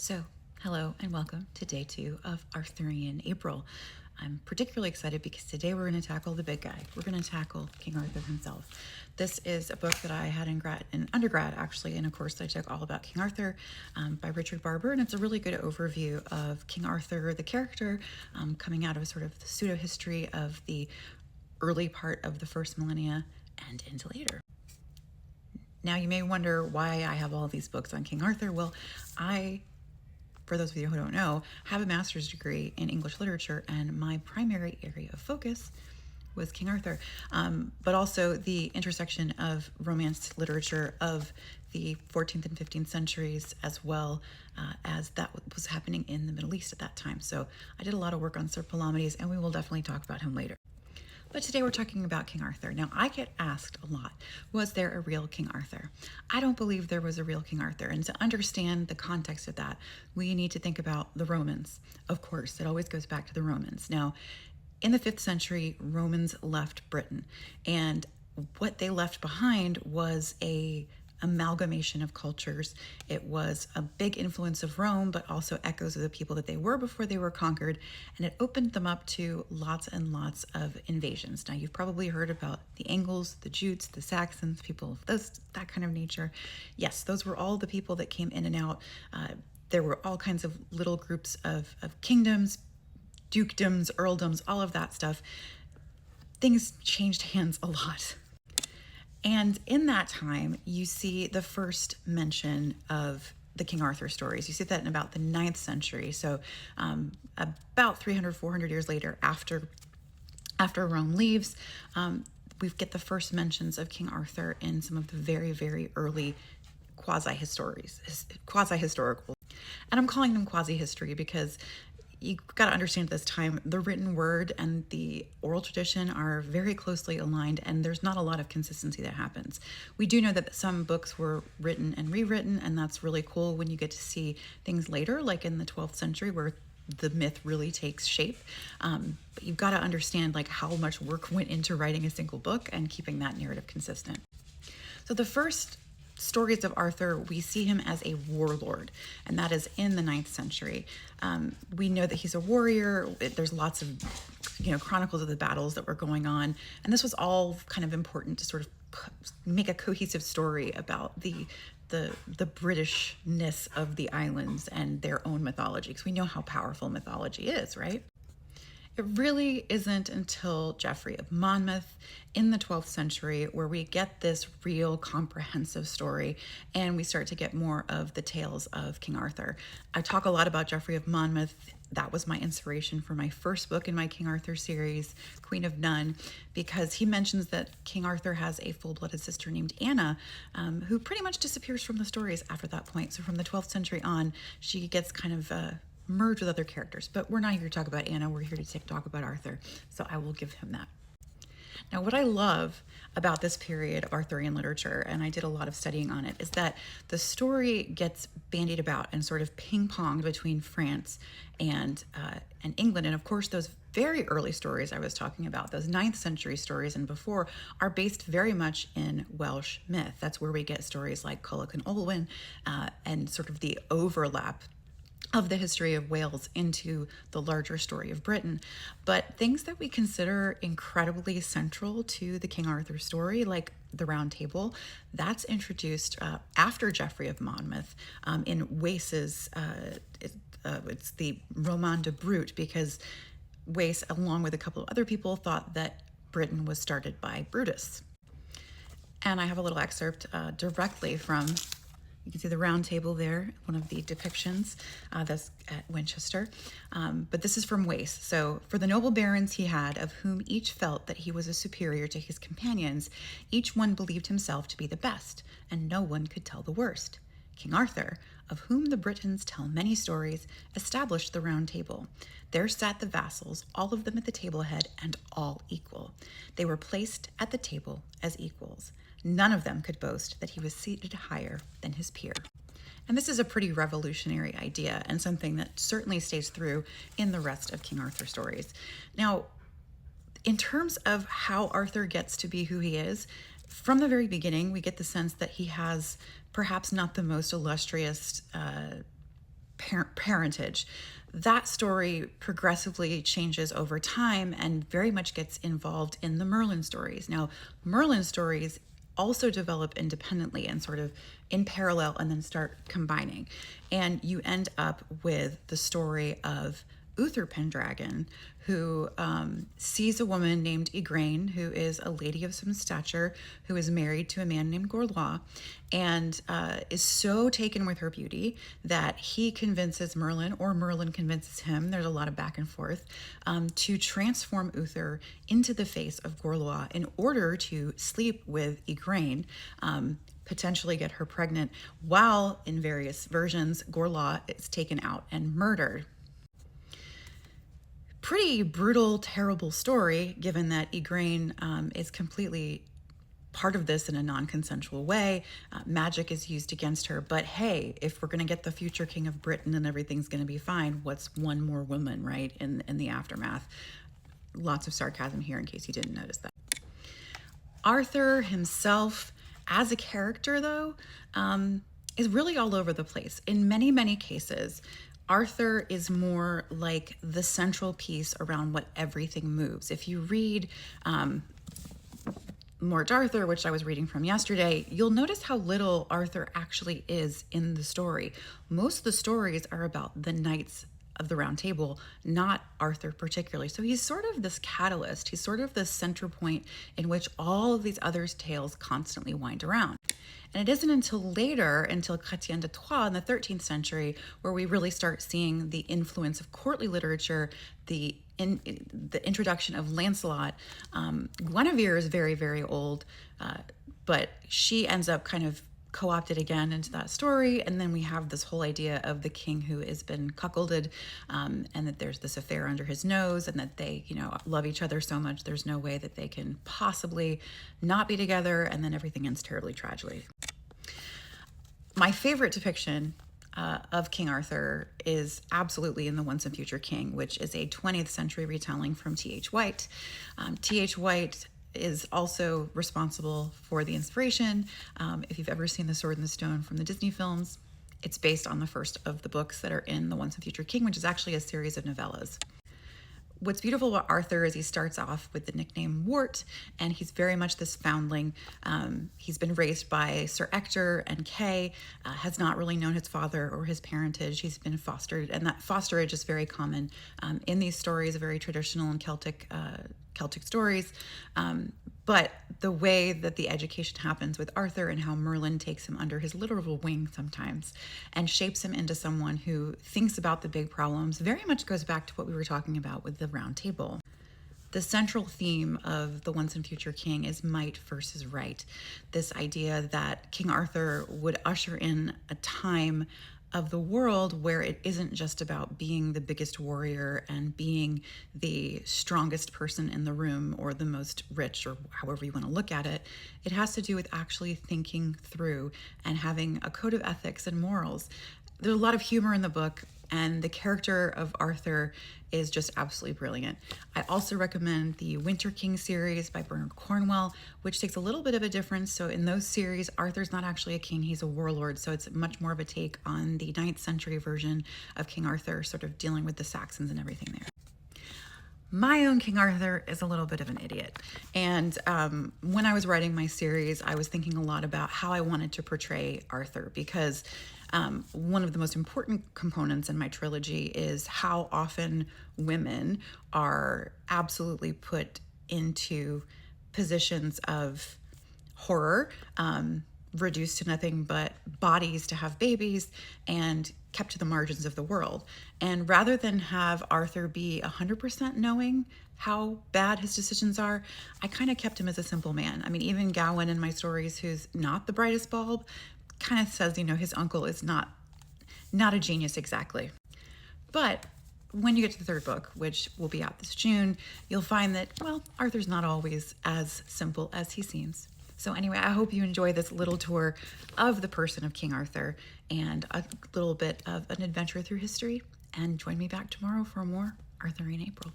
So, hello and welcome to day 2 of Arthurian April. I'm particularly excited because today we're going to tackle the big guy. We're going to tackle King Arthur himself. This is a book that I had in undergrad, actually, in a course that I took all about King Arthur by Richard Barber, and it's a really good overview of King Arthur, the character, coming out of sort of the pseudo-history of the early part of the first millennia and into later. Now, you may wonder why I have all these books on King Arthur. Well, for those of you who don't know, have a master's degree in English literature, and my primary area of focus was King Arthur, but also the intersection of Romance literature of the 14th and 15th centuries, as well as that was happening in the Middle East at that time. So I did a lot of work on Sir Palamedes, and we will definitely talk about him later. But today we're talking about King Arthur. Now, I get asked a lot, was there a real King Arthur? I don't believe there was a real King Arthur. And to understand the context of that, we need to think about the Romans. Of course, it always goes back to the Romans. Now, in the 5th century, Romans left Britain. And what they left behind was a amalgamation of cultures. It was a big influence of Rome, but also echoes of the people that they were before they were conquered, and it opened them up to lots and lots of invasions. Now, you've probably heard about the Angles, the Jutes, the Saxons, people of that kind of nature. Yes, those were all the people that came in and out. There were all kinds of little groups of kingdoms, dukedoms, earldoms, all of that stuff. Things changed hands a lot. And in that time, you see the first mention of the King Arthur stories. You see that in about the 9th century. So about 300, 400 years later, after Rome leaves, we get the first mentions of King Arthur in some of the very, very early quasi-historical. And I'm calling them quasi-history because you've got to understand at this time, the written word and the oral tradition are very closely aligned, and there's not a lot of consistency that happens. We do know that some books were written and rewritten, and that's really cool when you get to see things later, like in the 12th century, where the myth really takes shape. But you've got to understand like how much work went into writing a single book and keeping that narrative consistent. So the first stories of Arthur, we see him as a warlord, and that is in the 9th century. We know that he's a warrior. There's lots of, chronicles of the battles that were going on, and this was all kind of important to sort of make a cohesive story about the Britishness of the islands and their own mythology, because we know how powerful mythology is, right? It really isn't until Geoffrey of Monmouth in the 12th century where we get this real comprehensive story, and we start to get more of the tales of King Arthur. I talk a lot about Geoffrey of Monmouth. That was my inspiration for my first book in my King Arthur series, Queen of None, because he mentions that King Arthur has a full-blooded sister named Anna, who pretty much disappears from the stories after that point. So from the 12th century on, she gets kind of merge with other characters. But we're not here to talk about Anna, we're here to talk about Arthur, so I will give him that. Now, what I love about this period of Arthurian literature, and I did a lot of studying on it, is that the story gets bandied about and sort of ping-ponged between France and England. And of course, those very early stories I was talking about, those 9th century stories and before, are based very much in Welsh myth. That's where we get stories like Culhwch and Olwen and sort of the overlap of the history of Wales into the larger story of Britain. But things that we consider incredibly central to the King Arthur story, like the Round Table, that's introduced after Geoffrey of Monmouth in Wace's, it's the Roman de Brut, because Wace, along with a couple of other people, thought that Britain was started by Brutus. And I have a little excerpt directly from, you can see the Round Table there, one of the depictions that's at Winchester. But this is from Wace. So, for the noble barons he had, of whom each felt that he was a superior to his companions, each one believed himself to be the best, and no one could tell the worst. King Arthur, of whom the Britons tell many stories, established the Round Table. There sat the vassals, all of them at the table head, and all equal. They were placed at the table as equals. None of them could boast that he was seated higher than his peer. And this is a pretty revolutionary idea, and something that certainly stays through in the rest of King Arthur stories. Now, in terms of how Arthur gets to be who he is, from the very beginning, we get the sense that he has perhaps not the most illustrious parentage. That story progressively changes over time and very much gets involved in the Merlin stories. Now, Merlin stories also develop independently and sort of in parallel and then start combining. And you end up with the story of Uther Pendragon, who sees a woman named Igraine, who is a lady of some stature, who is married to a man named Gorlois, and is so taken with her beauty that he convinces Merlin, or Merlin convinces him, there's a lot of back and forth, to transform Uther into the face of Gorlois in order to sleep with Igraine, potentially get her pregnant, while in various versions, Gorlois is taken out and murdered. Pretty brutal, terrible story, given that Igraine is completely part of this in a non-consensual way. Magic is used against her, but hey, if we're going to get the future king of Britain and everything's going to be fine, what's one more woman, right, in the aftermath? Lots of sarcasm here in case you didn't notice that. Arthur himself, as a character, though, is really all over the place. In many, many cases, Arthur is more like the central piece around what everything moves. If you read Mort Arthur, which I was reading from yesterday, you'll notice how little Arthur actually is in the story. Most of the stories are about the knights of the Round Table, not Arthur particularly. So he's sort of this catalyst. He's sort of the center point in which all of these other tales constantly wind around. And it isn't until later, until Chrétien de Troyes in the 13th century, where we really start seeing the influence of courtly literature, the introduction of Lancelot. Guinevere is very, very old, but she ends up kind of co-opted again into that story, and then we have this whole idea of the king who has been cuckolded, and that there's this affair under his nose, and that they, love each other so much there's no way that they can possibly not be together, and then everything ends terribly tragically. My favorite depiction of King Arthur is absolutely in The Once and Future King, which is a 20th century retelling from T.H. White. T.H. White is also responsible for the inspiration. If you've ever seen The Sword and the Stone from the Disney films, it's based on the first of the books that are in The Once and Future King, which is actually a series of novellas. What's beautiful about Arthur is he starts off with the nickname Wart, and he's very much this foundling. He's been raised by Sir Ector and Kay, has not really known his father or his parentage. He's been fostered, and that fosterage is very common in these stories, very traditional and Celtic stories. But the way that the education happens with Arthur and how Merlin takes him under his literal wing sometimes and shapes him into someone who thinks about the big problems very much goes back to what we were talking about with the Round Table. The central theme of The Once and Future King is might versus right. This idea that King Arthur would usher in a time of the world where it isn't just about being the biggest warrior and being the strongest person in the room or the most rich, or however you want to look at it. It has to do with actually thinking through and having a code of ethics and morals. There's a lot of humor in the book, and the character of Arthur is just absolutely brilliant. I also recommend the Winter King series by Bernard Cornwell, which takes a little bit of a difference. So in those series, Arthur's not actually a king, he's a warlord. So it's much more of a take on the 9th century version of King Arthur, sort of dealing with the Saxons and everything there. My own King Arthur is a little bit of an idiot. And when I was writing my series, I was thinking a lot about how I wanted to portray Arthur, because one of the most important components in my trilogy is how often women are absolutely put into positions of horror, reduced to nothing but bodies to have babies, and kept to the margins of the world. And rather than have Arthur be 100% knowing how bad his decisions are, I kind of kept him as a simple man. I mean, even Gawain in my stories, who's not the brightest bulb, kind of says, his uncle is not a genius exactly. But when you get to the third book, which will be out this June, you'll find that, Arthur's not always as simple as he seems. So anyway, I hope you enjoy this little tour of the person of King Arthur and a little bit of an adventure through history. And join me back tomorrow for more Arthurian April.